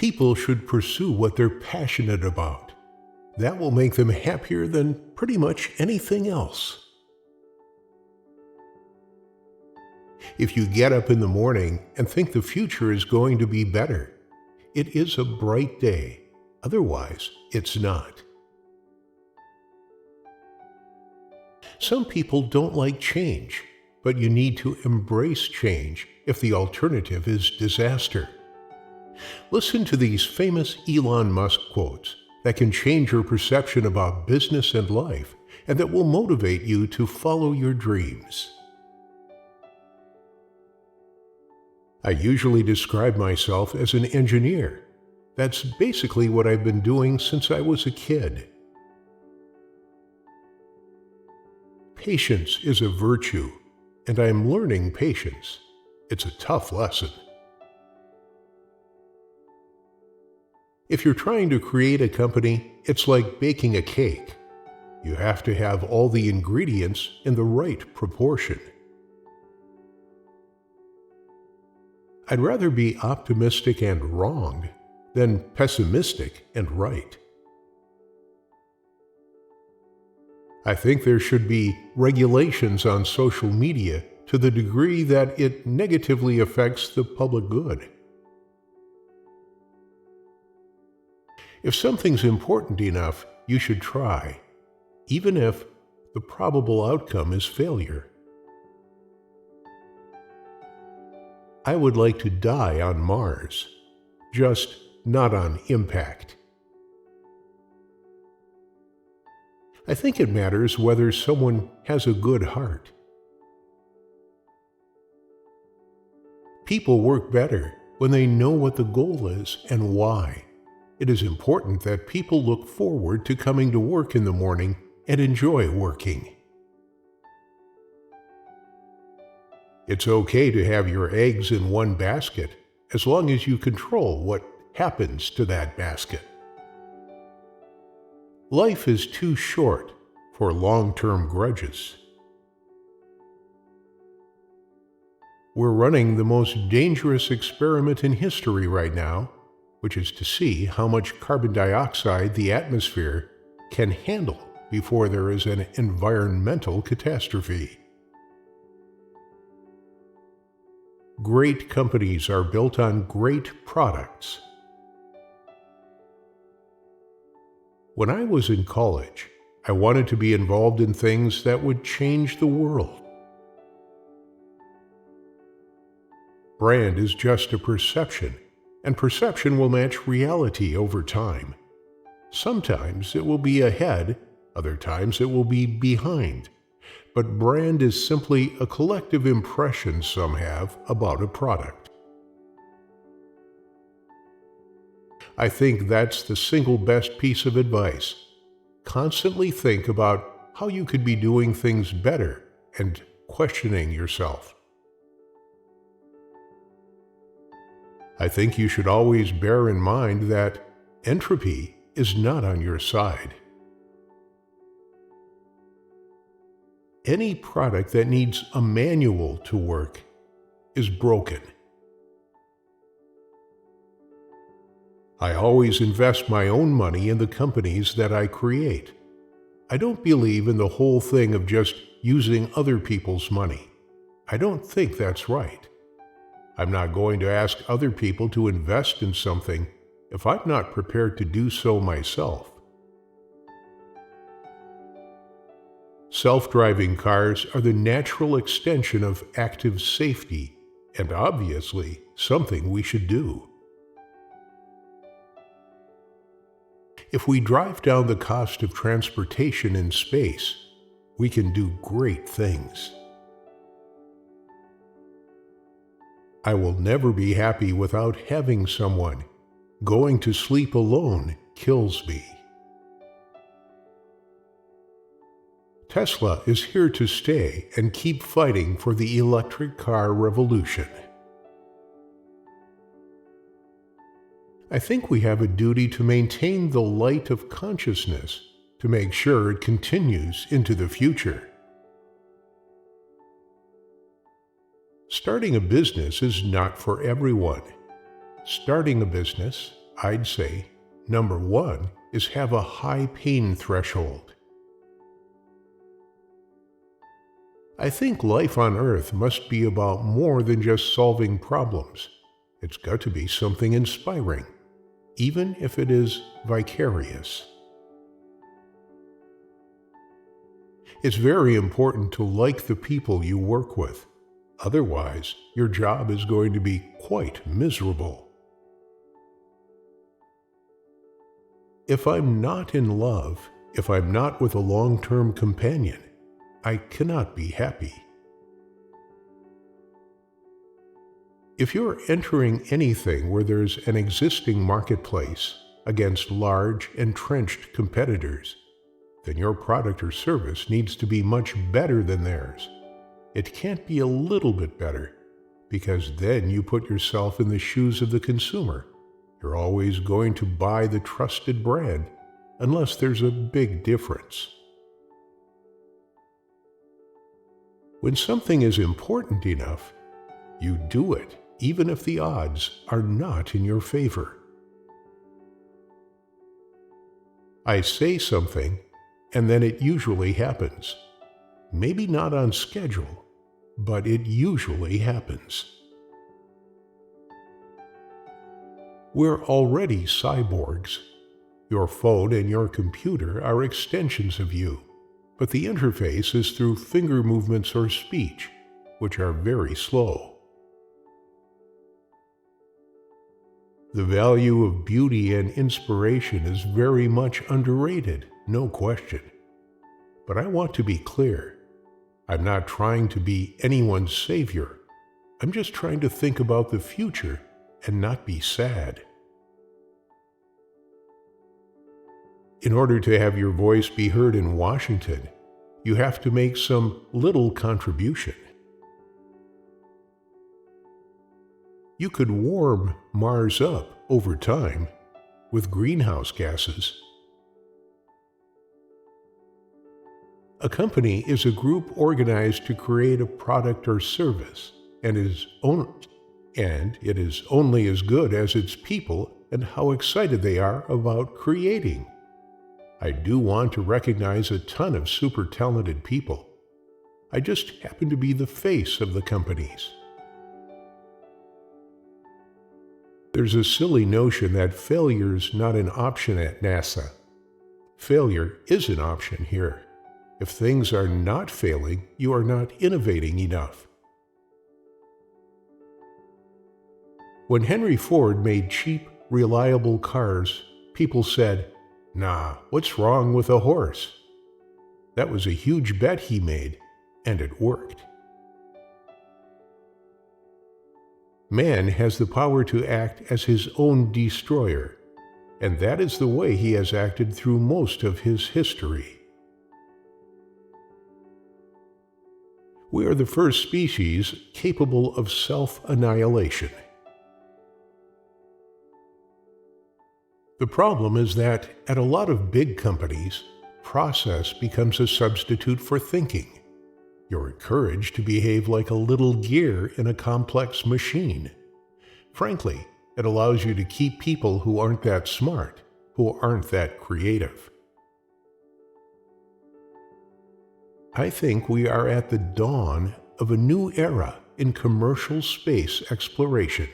People should pursue what they're passionate about. That will make them happier than pretty much anything else. If you get up in the morning and think the future is going to be better, it is a bright day. Otherwise, it's not. Some people don't like change, but you need to embrace change if the alternative is disaster. Listen to these famous Elon Musk quotes that can change your perception about business and life, and that will motivate you to follow your dreams. I usually describe myself as an engineer. That's basically what I've been doing since I was a kid. Patience is a virtue, and I am learning patience. It's a tough lesson. If you're trying to create a company, it's like baking a cake. You have to have all the ingredients in the right proportion. I'd rather be optimistic and wrong than pessimistic and right. I think there should be regulations on social media to the degree that it negatively affects the public good. If something's important enough, you should try, even if the probable outcome is failure. I would like to die on Mars, just not on impact. I think it matters whether someone has a good heart. People work better when they know what the goal is and why. It is important that people look forward to coming to work in the morning and enjoy working. It's okay to have your eggs in one basket as long as you control what happens to that basket. Life is too short for long-term grudges. We're running the most dangerous experiment in history right now, which is to see how much carbon dioxide the atmosphere can handle before there is an environmental catastrophe. Great companies are built on great products. When I was in college, I wanted to be involved in things that would change the world. Brand is just a perception, and perception will match reality over time. Sometimes it will be ahead, other times it will be behind. But brand is simply a collective impression some have about a product. I think that's the single best piece of advice. Constantly think about how you could be doing things better and questioning yourself. I think you should always bear in mind that entropy is not on your side. Any product that needs a manual to work is broken. I always invest my own money in the companies that I create. I don't believe in the whole thing of just using other people's money. I don't think that's right. I'm not going to ask other people to invest in something if I'm not prepared to do so myself. Self-driving cars are the natural extension of active safety, and obviously something we should do. If we drive down the cost of transportation in space, we can do great things. I will never be happy without having someone. Going to sleep alone kills me. Tesla is here to stay and keep fighting for the electric car revolution. I think we have a duty to maintain the light of consciousness to make sure it continues into the future. Starting a business is not for everyone. Starting a business I'd say number one is have a high pain threshold. I think life on Earth must be about more than just solving problems. It's got to be something inspiring, even if it is vicarious. It's very important to like the people you work with. Otherwise, your job is going to be quite miserable. If I'm not in love, if I'm not with a long-term companion, I cannot be happy. If you're entering anything where there's an existing marketplace against large, entrenched competitors, then your product or service needs to be much better than theirs. It can't be a little bit better, because then you put yourself in the shoes of the consumer. You're always going to buy the trusted brand, unless there's a big difference. When something is important enough, you do it, even if the odds are not in your favor. I say something, and then it usually happens. Maybe not on schedule, but it usually happens. We're already cyborgs. Your phone and your computer are extensions of you, but the interface is through finger movements or speech, which are very slow. The value of beauty and inspiration is very much underrated, no question. But I want to be clear. I'm not trying to be anyone's savior. I'm just trying to think about the future and not be sad. In order to have your voice be heard in Washington, you have to make some little contribution. You could warm Mars up over time with greenhouse gases. A company is a group organized to create a product or service, and it is only as good as its people and how excited they are about creating. I do want to recognize a ton of super talented people. I just happen to be the face of the companies. There's a silly notion that failure's not an option at NASA. Failure is an option here. If things are not failing, you are not innovating enough. When Henry Ford made cheap, reliable cars, people said, "Nah, what's wrong with a horse?" That was a huge bet he made, and it worked. Man has the power to act as his own destroyer, and that is the way he has acted through most of his history. We are the first species capable of self-annihilation. The problem is that at a lot of big companies, process becomes a substitute for thinking. You're encouraged to behave like a little gear in a complex machine. Frankly, it allows you to keep people who aren't that smart, who aren't that creative. I think we are at the dawn of a new era in commercial space exploration.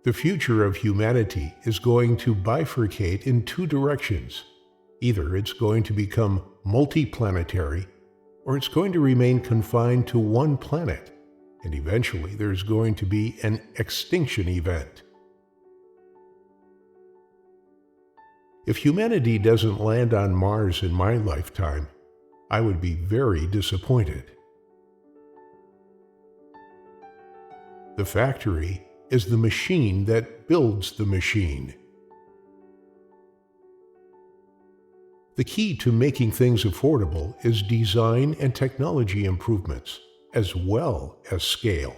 The future of humanity is going to bifurcate in two directions. Either it's going to become multiplanetary, or it's going to remain confined to one planet, and eventually there's going to be an extinction event. If humanity doesn't land on Mars in my lifetime, I would be very disappointed. The factory is the machine that builds the machine. The key to making things affordable is design and technology improvements, as well as scale.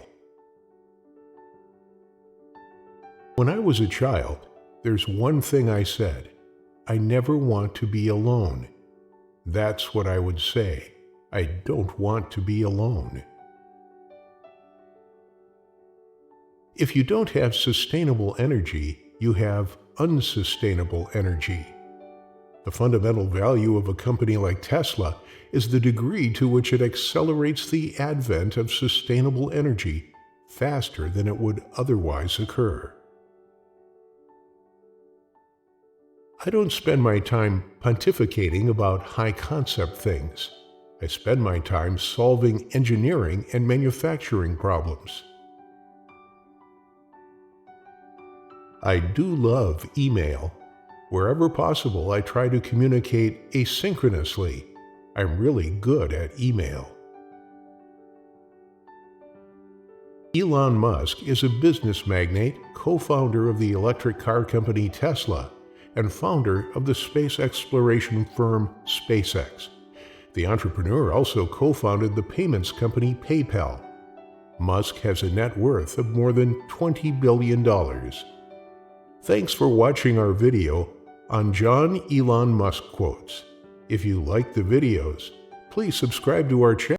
When I was a child, there's one thing I said: I never want to be alone. That's what I would say. I don't want to be alone. If you don't have sustainable energy, you have unsustainable energy. The fundamental value of a company like Tesla is the degree to which it accelerates the advent of sustainable energy faster than it would otherwise occur. I don't spend my time pontificating about high-concept things. I spend my time solving engineering and manufacturing problems. I do love email. Wherever possible, I try to communicate asynchronously. I'm really good at email. Elon Musk is a business magnate, co-founder of the electric car company Tesla, and founder of the space exploration firm SpaceX. The entrepreneur also co-founded the payments company PayPal. Musk has a net worth of more than $20 billion. Thanks for watching our video on John Elon Musk quotes. If you like the videos, please subscribe to our channel.